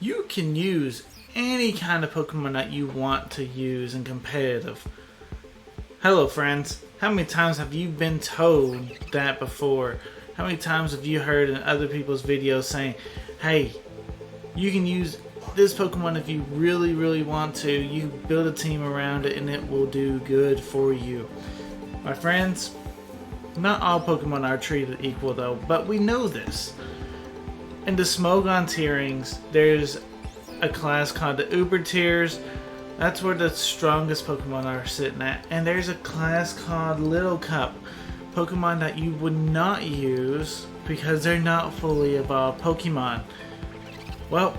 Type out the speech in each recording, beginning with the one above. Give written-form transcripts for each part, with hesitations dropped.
you can use any kind of Pokemon that you want to use in competitive. Hello friends, how many times have you been told that before? How many times have you heard in other people's videos saying, hey, you can use this Pokemon if you really want to. You build a team around it and it will do good for you. My friends, not all Pokemon are treated equal though, but we know this. In the Smogon tierings, there's a class called the Uber tiers. That's where the strongest Pokemon are sitting at. And there's a class called Little Cup. Pokemon that you would not use because they're not fully evolved Pokemon. Well,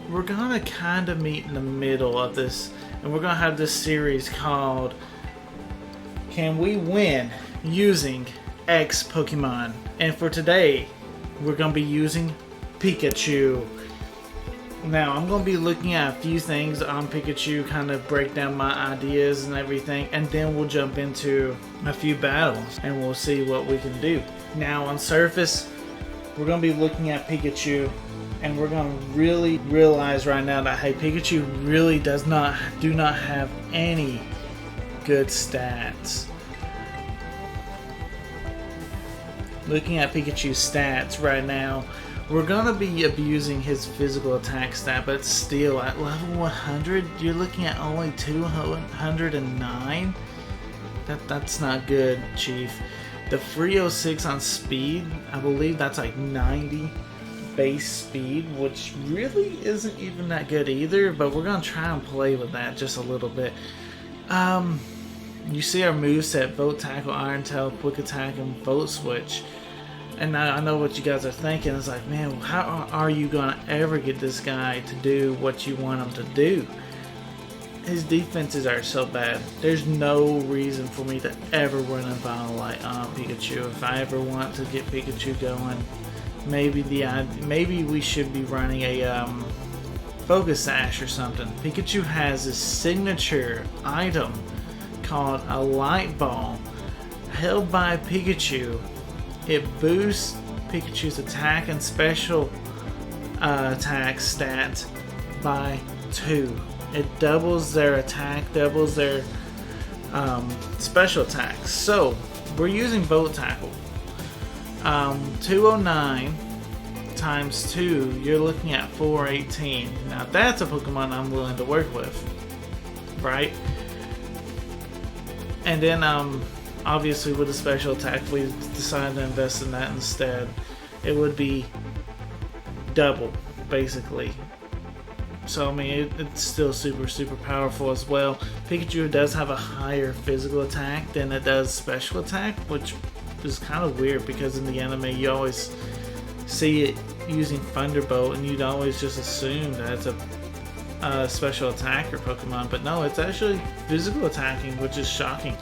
we're gonna kind of meet in the middle of this, and we're gonna have this series called Can We Win Using X Pokemon? And for today, we're gonna be using Pikachu. Now, I'm going to be looking at a few things on Pikachu, kind of break down my ideas and everything, and then we'll jump into a few battles and we'll see what we can do. Now, on surface, we're going to be looking at Pikachu, and we're going to really realize right now that, hey, Pikachu really do not have any good stats. Looking at Pikachu's stats right now, we're gonna be abusing his physical attack stat, but still at level 100, you're looking at only 209. That's not good, Chief. The 306 on speed, I believe that's like 90 base speed, which really isn't even that good either. But we're gonna try and play with that just a little bit. You see our moveset: Volt Tackle, Iron Tail, Quick Attack, and Volt Switch. And I know what you guys are thinking. It's like, man, how are you going to ever get this guy to do what you want him to do? His defenses are so bad. There's no reason for me to ever run a Violet on Pikachu. If I ever want to get Pikachu going, maybe we should be running a Focus Sash or something. Pikachu has a signature item called a Light Ball held by Pikachu. It boosts Pikachu's attack and special attack stats by 2. It doubles their attack, doubles their special attacks. So, we're using Volt Tackle. 209 times 2, you're looking at 418. Now that's a Pokemon I'm willing to work with, right? And then obviously with a special attack, we decided to invest in that instead. It would be double, basically. So I mean, it's still super powerful as well. Pikachu does have a higher physical attack than it does special attack, which is kind of weird because in the anime you always see it using Thunderbolt and you'd always just assume that it's a special attacker Pokemon, but no, it's actually physical attacking, which is shocking.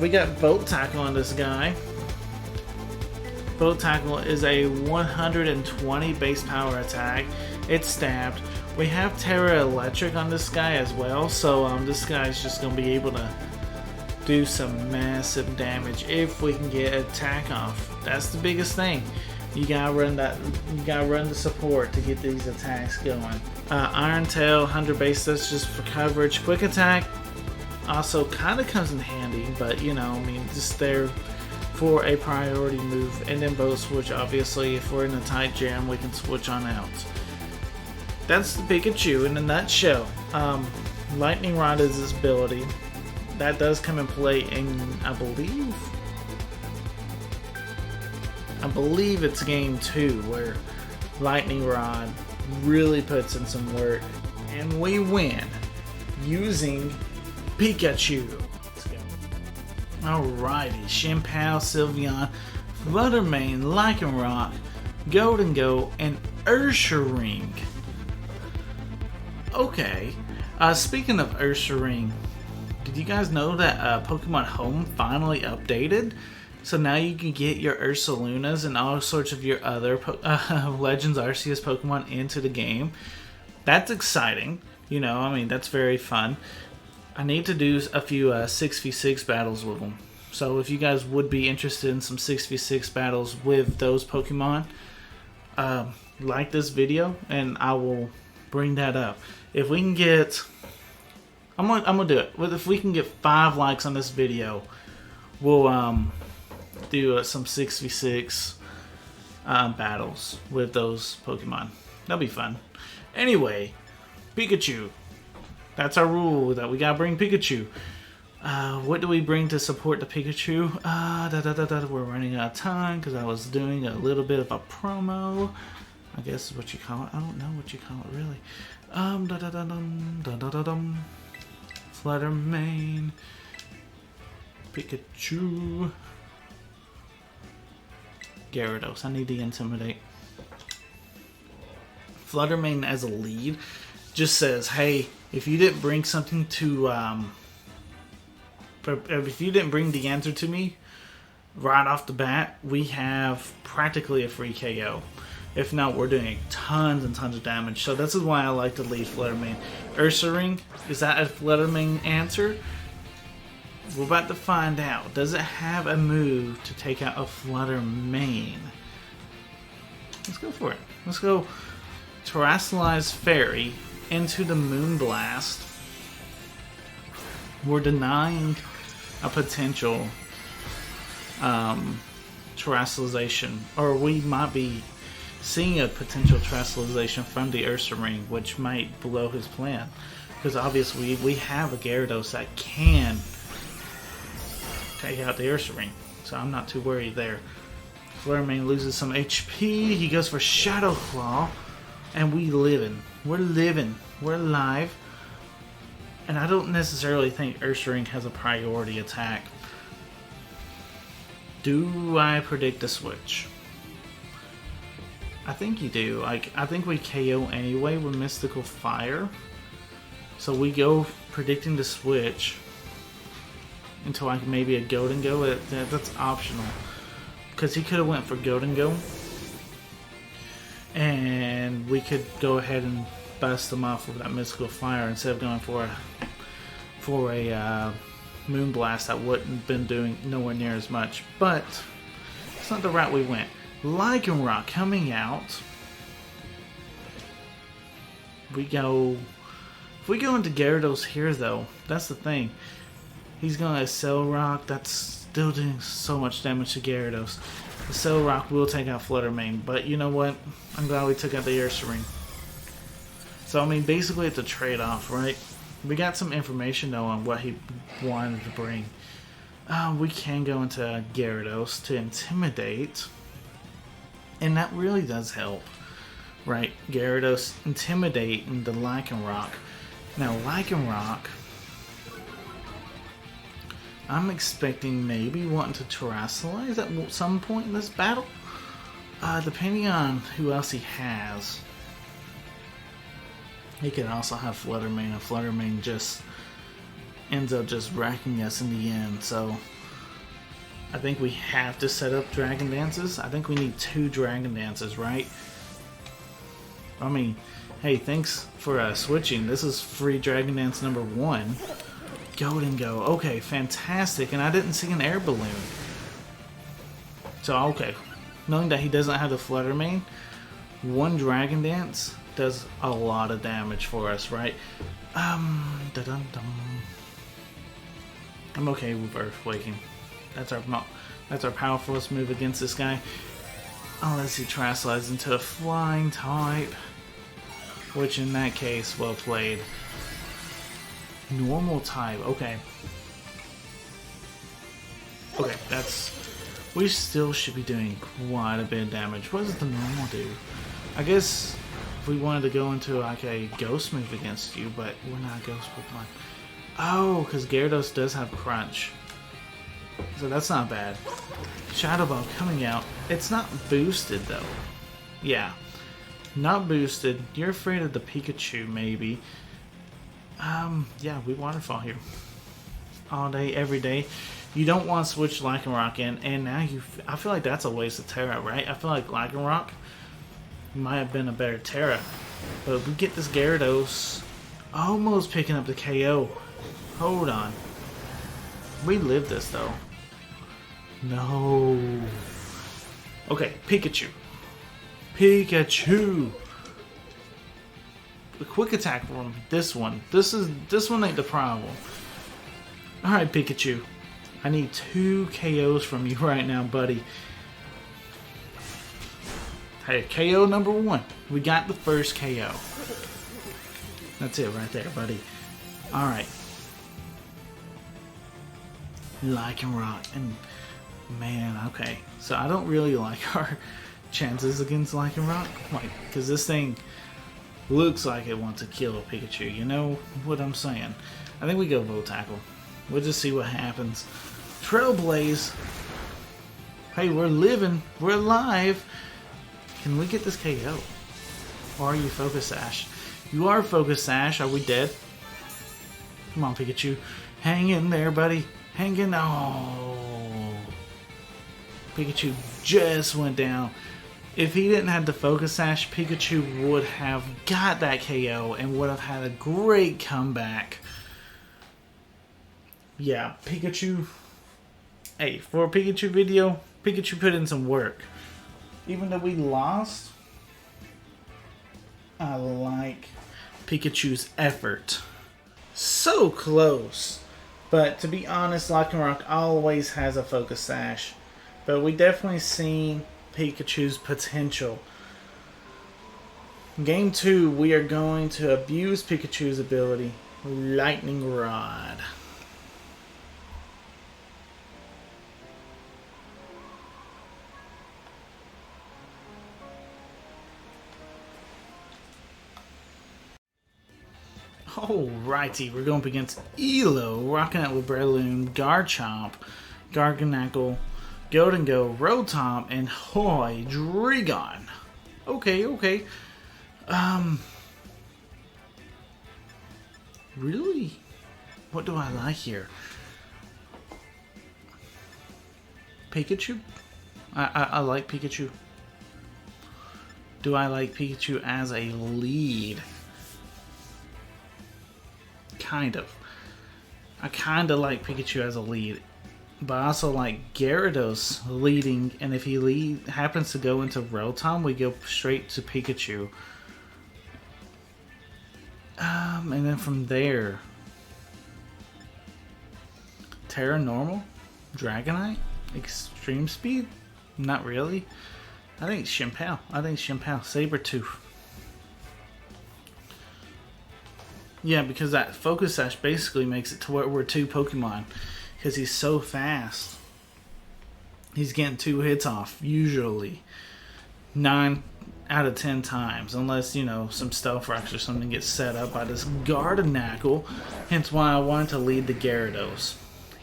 We got Volt Tackle on this guy. Volt Tackle is a 120 base power attack. It's stabbed. We have Tera Electric on this guy as well, so this guy's just going to be able to do some massive damage if we can get attack off. That's the biggest thing. You gotta run the support to get these attacks going. Iron Tail, 100 base, that's just for coverage. Quick Attack also kind of comes in handy, but you know, I mean, just there for a priority move. And then Volt Switch, obviously, if we're in a tight jam, we can switch on out. That's the Pikachu in a nutshell. Lightning Rod is his ability. That does come in play in, I believe it's game 2 where Lightning Rod really puts in some work. And we win using Pikachu. Let's go. Alrighty, Chimpao, Sylveon, Fluttermane, Lycanroc, Goldengo, and Ursaring. Okay, speaking of Ursaring, did you guys know that Pokemon Home finally updated? So now you can get your Ursalunas and all sorts of your other Legends Arceus Pokemon into the game. That's exciting. You know, I mean, that's very fun. I need to do a few 6v6 battles with them. So if you guys would be interested in some 6v6 battles with those Pokemon, like this video, and I will bring that up. If we can get, I'm gonna do it. If we can get 5 likes on this video, we'll do some 6v6 battles with those Pokemon. That'll be fun. Anyway, Pikachu. That's our rule, that we gotta bring Pikachu. What do we bring to support the Pikachu? We're running out of time because I was doing a little bit of a promo. I guess is what you call it. I don't know what you call it really. Flutter Mane. Pikachu. Gyarados. I need to intimidate. Flutter Mane as a lead just says, hey, if you didn't bring something to, if you didn't bring the answer to me right off the bat, we have practically a free KO. If not, we're doing tons and tons of damage. So this is why I like to lead Flutter Mane. Ursaring, is that a Flutter Mane answer? We're about to find out. Does it have a move to take out a Flutter Mane? Let's go for it. Let's go Terrasilize Fairy into the Moonblast. We're denying a potential Terrasilization, or we might be seeing a potential Terrasilization from the Ursaring, which might blow his plan. Because obviously we have a Gyarados that can take out the Ursaring, so I'm not too worried there. Flutter Mane loses some HP. He goes for Shadow Claw, and we living. We're living. We're alive. And I don't necessarily think Ursaring has a priority attack. Do I predict a switch? I think you do. Like, I think we KO anyway with Mystical Fire. So we go predicting the switch into like maybe a Golden Go. That's optional. Because he could have went for Golden Go. And we could go ahead and bust them off with that Mystical Fire instead of going for a Moonblast that wouldn't have been doing nowhere near as much. But it's not the route we went. Lycanroc coming out. If we go into Gyarados here though, that's the thing. He's going to Cell Rock. That's still doing so much damage to Gyarados. The Cell Rock will take out Flutter Mane, but you know what? I'm glad we took out the Ursaring. So I mean, basically it's a trade-off, right? We got some information though on what he wanted to bring. We can go into Gyarados to intimidate, and that really does help, right? Gyarados intimidate into Lycanroc. Now Lycanroc, I'm expecting maybe wanting to Terrasilize at some point in this battle, depending on who else he has. He could also have Flutter Mane, and Flutter Mane just ends up just wrecking us in the end. So I think we have to set up Dragon Dances. I think we need 2 Dragon Dances, right? I mean, hey, thanks for switching. This is free Dragon Dance number 1. Golden Go. Okay, fantastic. And I didn't see an air balloon. So, okay. Knowing that he doesn't have the Flutter Mane, 1 Dragon Dance does a lot of damage for us, right? I'm okay with Earthquaking. That's our powerfulest move against this guy. Unless he Terrasilizes into a Flying type, which in that case, well played. Normal type, okay. Okay, we still should be doing quite a bit of damage. What does the normal do? I guess if we wanted to go into like a ghost move against you, but we're not a ghost Pokemon. Oh, because Gyarados does have Crunch. So that's not bad. Shadow Ball coming out. It's not boosted though. Yeah. Not boosted. You're afraid of the Pikachu maybe. Yeah, we Waterfall here. All day, every day. You don't want to switch Lycanroc in, and now I feel like that's a waste of Tera, right? I feel like Lycanroc might have been a better Tera. But we get this Gyarados almost picking up the KO. Hold on. We live this though. No. Okay, Pikachu. Pikachu. The quick attack from this one. This one ain't the problem. Alright, Pikachu. I need 2 KOs from you right now, buddy. Hey, KO number 1. We got the first KO. That's it right there, buddy. Alright. Lycanroc. And man, okay. So I don't really like our chances against Lycanroc. Like, because this thing looks like it wants to kill a Pikachu. You know what I'm saying? I think we go Volt Tackle. We'll just see what happens. Trailblaze. Hey, we're living. We're alive. Can we get this KO? Or are you Focus Sash? You are Focus Sash. Are we dead? Come on, Pikachu. Hang in there, buddy. Hang in. Oh. Pikachu just went down. If he didn't have the Focus Sash, Pikachu would have got that KO and would have had a great comeback. Yeah, Pikachu. Hey, for a Pikachu video, Pikachu put in some work. Even though we lost, I like Pikachu's effort. So close. But to be honest, Lycanroc always has a Focus Sash. But we definitely seen Pikachu's potential. Game 2, we are going to abuse Pikachu's ability. Lightning Rod. Alrighty, we're going up against Elo, rocking out with Breloom, Garchomp, Garganacl, Goldengo, Rotom, and Hydreigon. Okay. Really? What do I like here? Pikachu? I like Pikachu. Do I like Pikachu as a lead? Kind of. I kind of like Pikachu as a lead, but I also like Gyarados leading, and if he happens to go into Rotom, we go straight to Pikachu. And then from there, Tera normal, Dragonite, Extreme Speed, not really. I think Chimpao, Sabertooth. Yeah, because that Focus Sash basically makes it to where we're 2 Pokemon. Because he's so fast. He's getting 2 hits off, usually. 9 out of 10 times. Unless, you know, some Stealth Rocks or something gets set up by this Garganacl. Hence why I wanted to lead the Gyarados.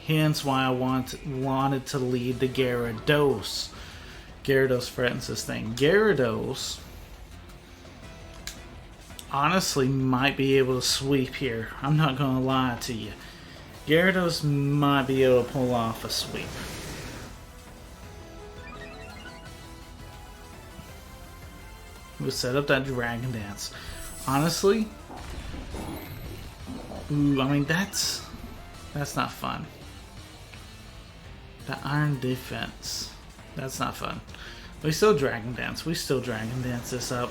Hence why I wanted to lead the Gyarados. Gyarados threatens this thing. Gyarados honestly might be able to sweep here. I'm not going to lie to you. Gyarados might be able to pull off a sweep. We'll set up that Dragon Dance. Honestly, ooh, I mean that's not fun. The Iron Defense, that's not fun. We still Dragon Dance. We still Dragon Dance this up.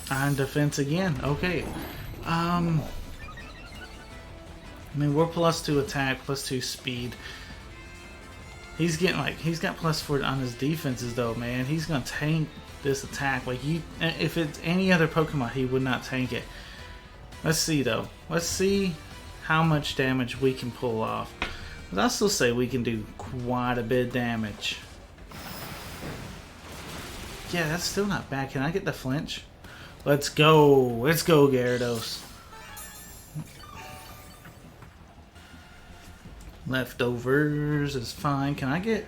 Iron Defense again. Okay. I mean, we're +2 attack, +2 speed. He's got +4 on his defenses though, man. He's gonna tank this attack. Like if it's any other Pokemon, he would not tank it. Let's see though. Let's see how much damage we can pull off. But I still say we can do quite a bit of damage. Yeah, that's still not bad. Can I get the flinch? Let's go. Let's go, Gyarados. Leftovers is fine. Can I get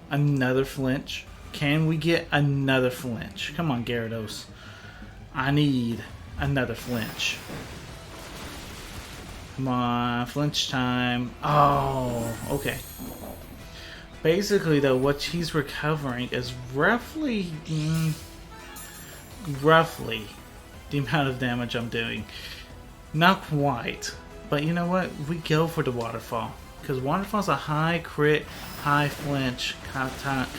another flinch? Can we get another flinch? Come on, Gyarados. I need another flinch. Come on, flinch time. Oh, okay. Basically, though, what he's recovering is roughly the amount of damage I'm doing. Not quite. But you know what? We go for the waterfall. Because waterfall's a high crit, high flinch kind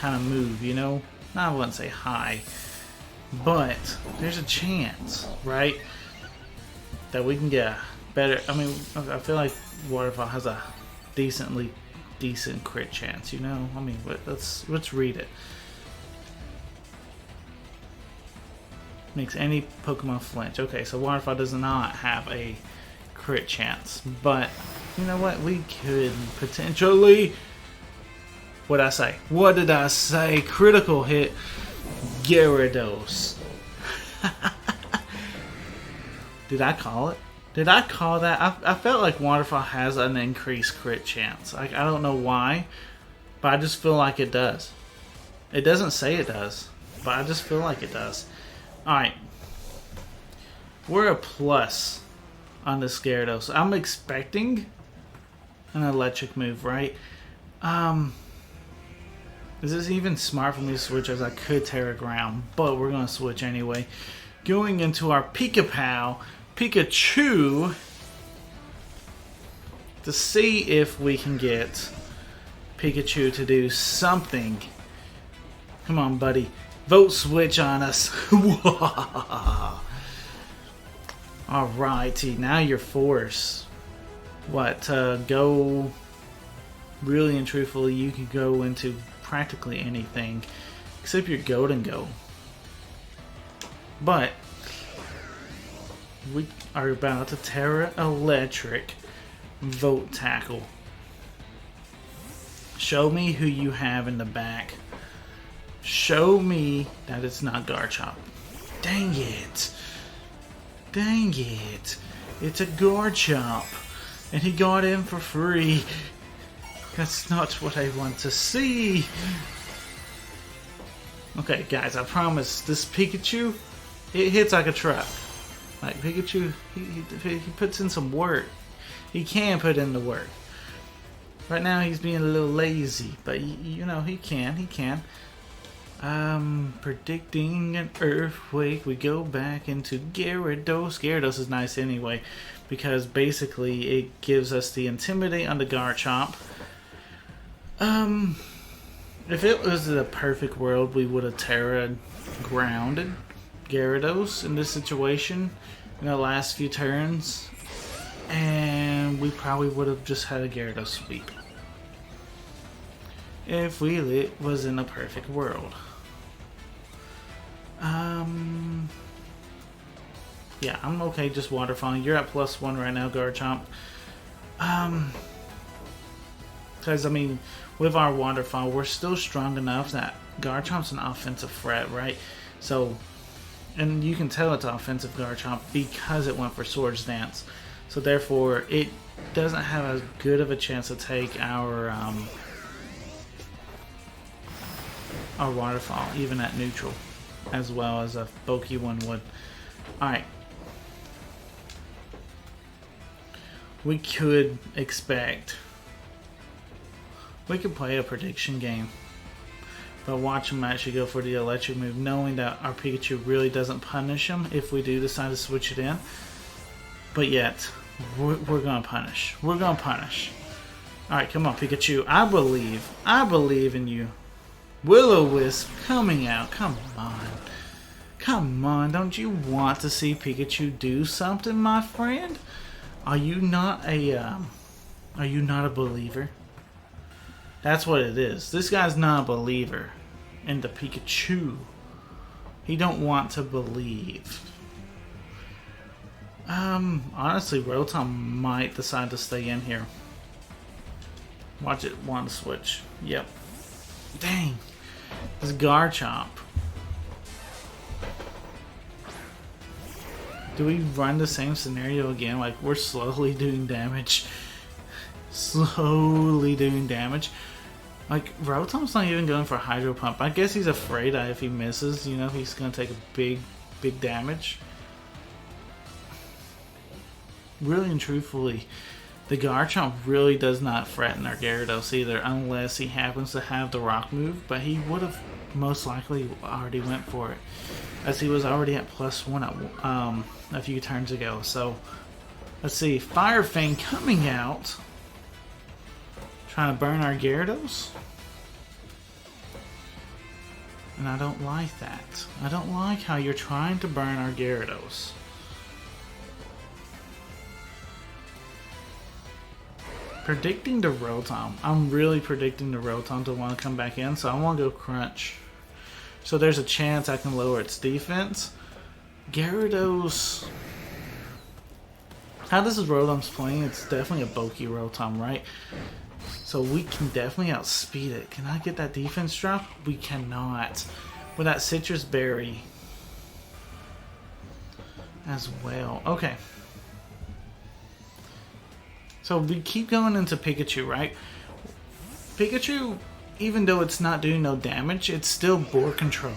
of move, you know? I wouldn't say high. But there's a chance, right? That we can get a better... I mean, I feel like waterfall has a decent crit chance, you know? I mean, let's read it. Makes any Pokemon flinch. Okay, so waterfall does not have a crit chance, but you know what? We could potentially... What did I say? Critical hit Gyarados. Did I call it? Did I call that? I felt like waterfall has an increased crit chance. I don't know why, but I just feel like it does. It doesn't say it does, but I just feel like it does. Alright. We're a plus on the Gyarados. I'm expecting an electric move, right? Is this even smart for me to switch, as I could Tera ground, but we're going to switch anyway. Going into our Pikachu to see if we can get Pikachu to do something. Come on, buddy. Vote switch on us. Alrighty, now you're forced. What, go... Really and truthfully, you can go into practically anything except your Golden Go. But we are about to Tera Electric Volt Tackle. Show me who you have in the back. Show me that it's not Garchomp. Dang it. Dang it. It's a Garchomp. And he got in for free. That's not what I want to see. Okay, guys, I promise this Pikachu, it hits like a truck. Like Pikachu, he puts in some work. He can put in the work. Right now he's being a little lazy, but you know he can. Predicting an earthquake. We go back into Gyarados. Gyarados is nice anyway, because basically it gives us the Intimidate on the Garchomp. If it was the perfect world, we would have Tera grounded Gyarados in this situation in the last few turns, and we probably would have just had a Gyarados sweep. If we was in a perfect world. Yeah, I'm okay just waterfalling. You're at +1 right now, Garchomp. Because, I mean, with our waterfall, we're still strong enough that Garchomp's an offensive threat, right? So, and you can tell it's offensive Garchomp because it went for Swords Dance. So, therefore, it doesn't have as good of a chance to take our waterfall, even at neutral, as well as a bulky one would. Alright. We could expect... We could play a prediction game, but watch him actually go for the electric move, knowing that our Pikachu really doesn't punish him if we do decide to switch it in. But yet, we're gonna punish. We're gonna punish. Alright, come on, Pikachu. I believe in you. Will-O-Wisp coming out. Come on. Come on. Don't you want to see Pikachu do something, my friend? Are you not a believer? That's what it is. This guy's not a believer in the Pikachu. He don't want to believe. Honestly, Rotom might decide to stay in here. Watch it want to switch. Yep. Dang. This Garchomp. Do we run the same scenario again? Like, we're slowly doing damage. Slowly doing damage. Like, Rotom's not even going for Hydro Pump. I guess he's afraid that if he misses, you know, he's going to take a big damage. Really and truthfully, the Garchomp really does not threaten our Gyarados either, unless he happens to have the Rock move, but he would have most likely already went for it, as he was already at +1 a few turns ago. So Let's see, Fire Fang coming out. Trying to burn our Gyarados. And I don't like that. I don't like how you're trying to burn our Gyarados. Predicting the Rotom. I'm really predicting the Rotom to want to come back in, so I want to go Crunch. So there's a chance I can lower its defense. Gyarados. How this Rotom's playing, it's definitely a bulky Rotom, right? So we can definitely outspeed it. Can I get that defense drop? We cannot. With that Citrus Berry as well. Okay. So we keep going into Pikachu, right? Pikachu, even though it's not doing no damage, it's still board control.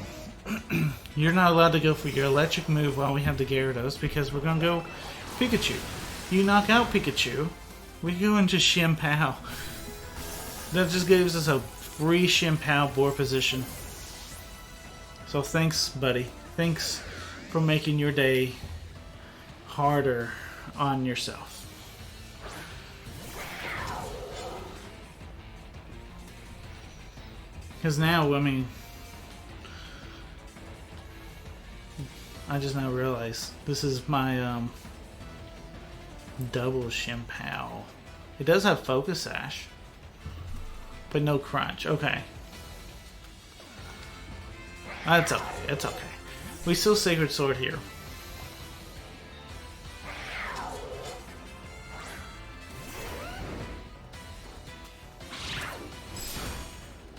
You're not allowed to go for your electric move while we have the Gyarados because we're going to go Pikachu. You knock out Pikachu, we go into Shimpao. That just gives us a free Shimpao board position. So thanks, buddy. Thanks for making your day harder on yourself. Because now, I mean, I just now realized this is my double Shimpao. It does have Focus Sash, but no Crunch. Okay. That's okay. It's okay. We still Sacred Sword here.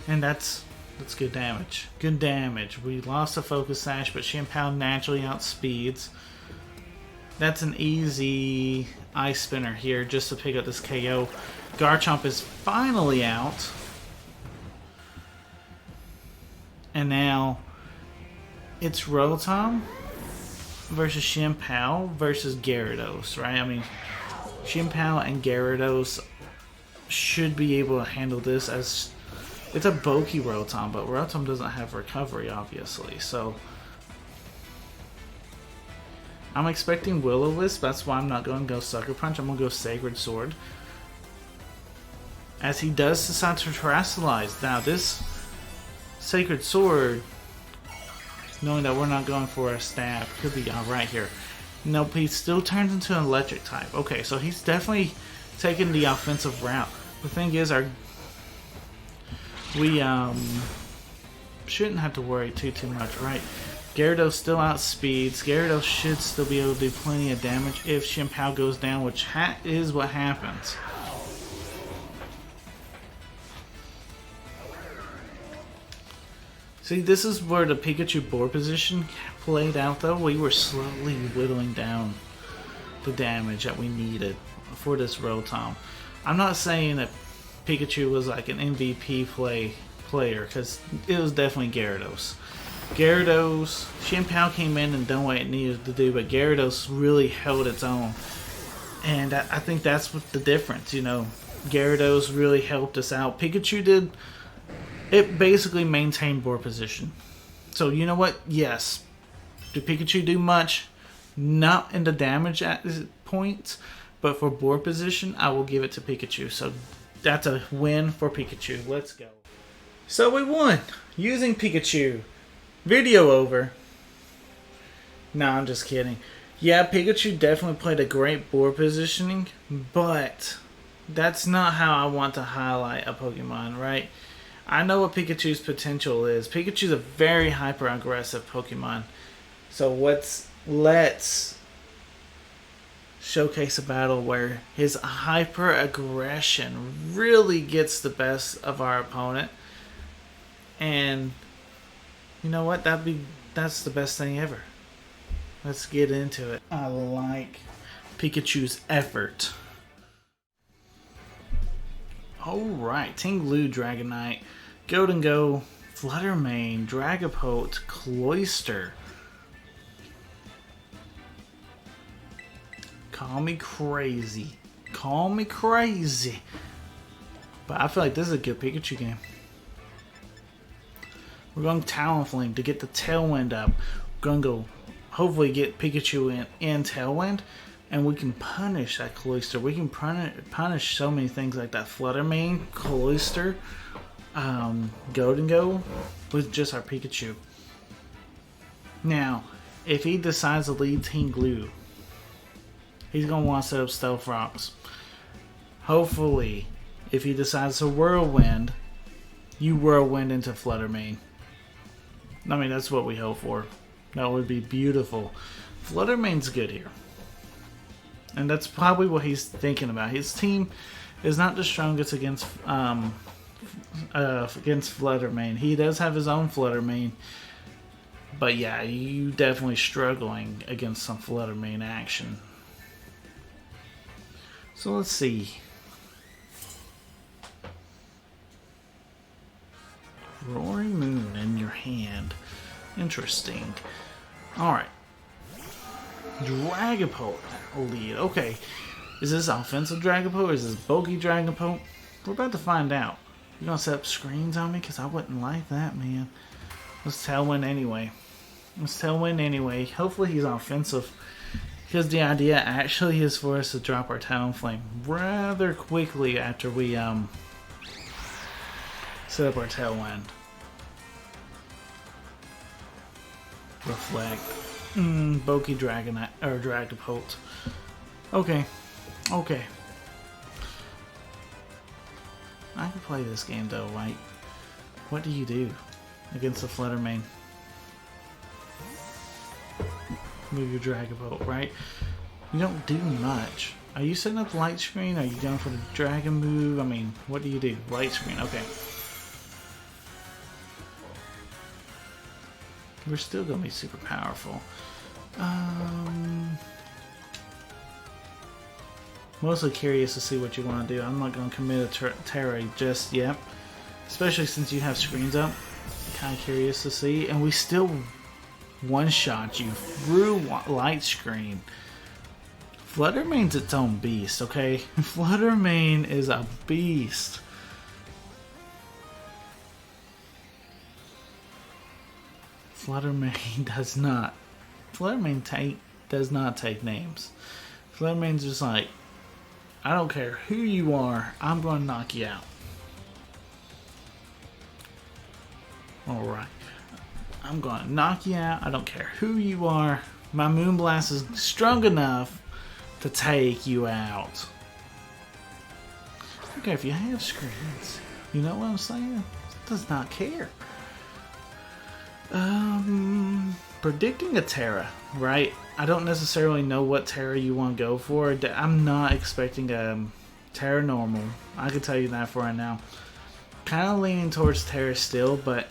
And that's good damage. Good damage. We lost a Focus Sash, but Shimpao naturally outspeeds. That's an easy Ice Spinner here just to pick up this KO. Garchomp is finally out. And now it's Rotom versus Shimpao versus Gyarados, right? I mean, Shimpao and Gyarados should be able to handle this as it's a bulky Rotom, but Rotom doesn't have recovery, obviously, so I'm expecting Will-O-Wisp. That's why I'm not going to go Sucker Punch. I'm going to go Sacred Sword. As he does decide to Terastallize. Now, this Sacred Sword, knowing that we're not going for a stab, could be alright here. Nope, he still turns into an electric type. Okay, so he's definitely taking the offensive route. The thing is, we shouldn't have to worry too much, right? Gyarados still outspeeds. Gyarados should still be able to do plenty of damage if Shimpao goes down, which is what happens. See, this is where the Pikachu board position played out, though. We were slowly whittling down the damage that we needed for this Rotom. I'm not saying that Pikachu was like an MVP player, because it was definitely Gyarados. Shimpao came in and done what it needed to do, but Gyarados really held its own. And I think that's what the difference, you know. Gyarados really helped us out. Pikachu did. It basically maintained board position. So, you know what? Yes. Did Pikachu do much? Not in the damage at points, but for board position, I will give it to Pikachu. So, that's a win for Pikachu. Let's go. So, we won using Pikachu. Video over. No, I'm just kidding. Yeah, Pikachu definitely played a great board positioning, but that's not how I want to highlight a Pokemon, right? I know what Pikachu's potential is. Pikachu's a very hyper-aggressive Pokemon. So let's showcase a battle where his hyper-aggression really gets the best of our opponent. And you know what? That's the best thing ever. Let's get into it. I like Pikachu's effort. Alright, Tinglu, Dragonite, Go, Fluttermane, Dragapult, Cloyster. Call me crazy. Call me crazy. But I feel like this is a good Pikachu game. We're going Talonflame to get the Tailwind up. We're going to go hopefully get Pikachu in Tailwind. And we can punish that Cloyster. We can punish so many things like that Flutter Mane, Cloyster, Go with just our Pikachu. Now, if he decides to lead Team Glue, he's going to want to set up Stealth Rocks. Hopefully, if he decides to Whirlwind, you Whirlwind into Flutter Mane. I mean, that's what we hope for. That would be beautiful. Flutter Mane's good here. And that's probably what he's thinking about. His team is not the strongest against Flutter Mane. He does have his own Flutter Mane. But yeah, you definitely struggling against some Flutter Mane action. So let's see. Roaring Moon in your hand. Interesting. Alright. Dragapult lead. Okay. Is this offensive Dragapult or is this bulky Dragapult? We're about to find out. You gonna set up screens on me? Because I wouldn't like that, man. Let's Tailwind anyway. Hopefully he's offensive. Because the idea actually is for us to drop our Talonflame rather quickly after we set up our Tailwind. Reflect. Bulky Dragonite or Dragapult. Okay. I can play this game though, right? What do you do against the Flutter Mane? Move your Dragapult, right? You don't do much. Are you setting up light screen? Are you going for the dragon move? I mean, what do you do? Light screen, okay. We're still going to be super powerful. Mostly curious to see what you want to do. I'm not going to commit a Tera just yet. Especially since you have screens up. Kind of curious to see. And we still one-shot you through light screen. Flutter Mane's its own beast, okay? Flutter Mane is a beast. Flutter Mane does not take names. Flutter Mane's just like, I don't care who you are, I'm going to knock you out. Alright. I'm going to knock you out. I don't care who you are. My Moonblast is strong enough to take you out. Okay, if you have screens, you know what I'm saying? It does not care. Predicting a Tera, right? I don't necessarily know what Tera you want to go for. I'm not expecting a Tera normal. I can tell you that for right now. Kind of leaning towards Tera still, but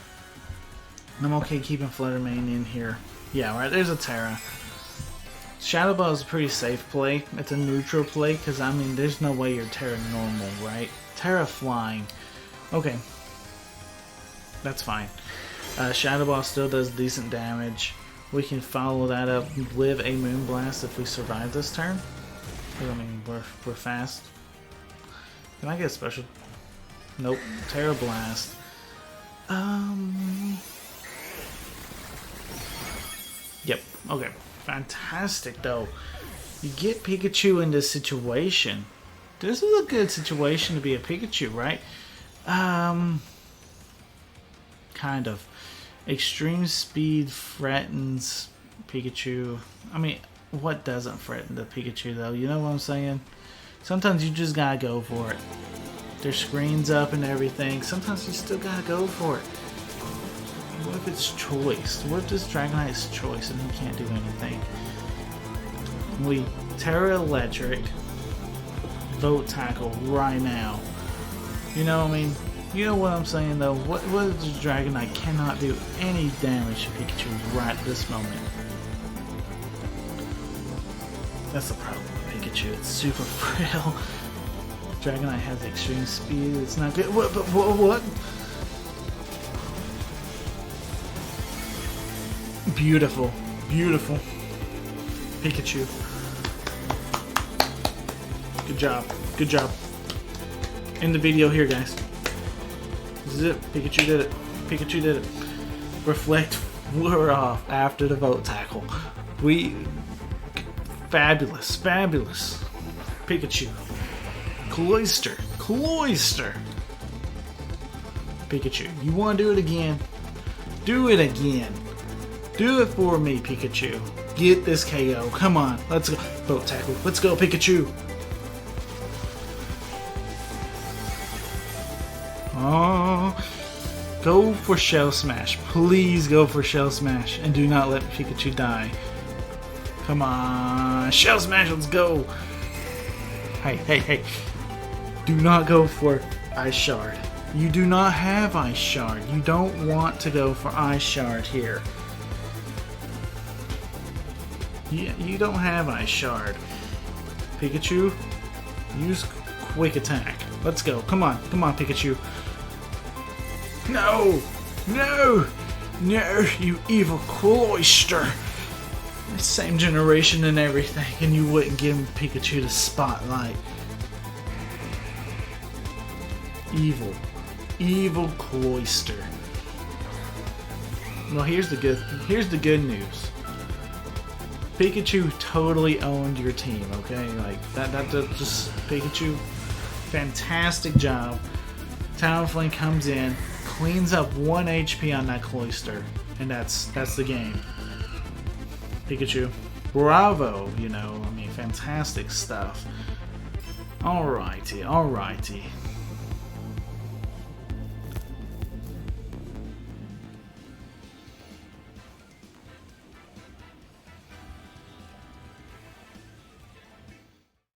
I'm okay keeping Flutter Mane in here. Yeah, right, there's a Tera. Shadow Ball is a pretty safe play. It's a neutral play, because, I mean, there's no way you're Tera normal, right? Tera flying. Okay. That's fine. Shadow Ball still does decent damage. We can follow that up, live a Moonblast if we survive this turn. I mean, we're fast. Can I get a special? Nope. Tera Blast. Yep. Okay. Fantastic, though. You get Pikachu in this situation. This is a good situation to be a Pikachu, right? Kind of. Extreme Speed threatens Pikachu. I mean, what doesn't threaten the Pikachu, though? You know what I'm saying? Sometimes you just gotta go for it. There's screens up and everything. Sometimes you still gotta go for it. What if it's choice? What if this Dragonite's choice and he can't do anything? We Tera Electric, Vote Tackle right now. You know what I mean? You know what I'm saying though? What if this Dragonite cannot do any damage to Pikachu right this moment? That's the problem with Pikachu. It's super frail. Dragonite has extreme speed. It's not good. What? Beautiful. Beautiful. Pikachu. Good job. Good job. End the video here, guys. This is it. Pikachu did it. Pikachu did it. Reflect. We're off after the Vote Tackle. We Fabulous, fabulous. Pikachu. Cloyster. Pikachu, you want to do it again? Do it again. Do it for me, Pikachu. Get this KO. Come on, let's go. Boat tackle. Let's go, Pikachu. Oh, go for Shell Smash. Please go for Shell Smash. And do not let Pikachu die. Come on. Shell Smash, let's go. Hey. Do not go for Ice Shard. You do not have Ice Shard. You don't want to go for Ice Shard here. Yeah, you don't have Ice Shard. Pikachu, use Quick Attack. Let's go. Come on, Pikachu. No, you evil Cloyster. Same generation and everything, and you wouldn't give Pikachu the spotlight. Evil Cloyster. Well, here's the good news. Pikachu totally owned your team, okay? Like that just Pikachu, fantastic job. Talonflame comes in, cleans up 1 HP on that Cloyster, and that's the game. Pikachu, bravo, you know, I mean, fantastic stuff. Alrighty.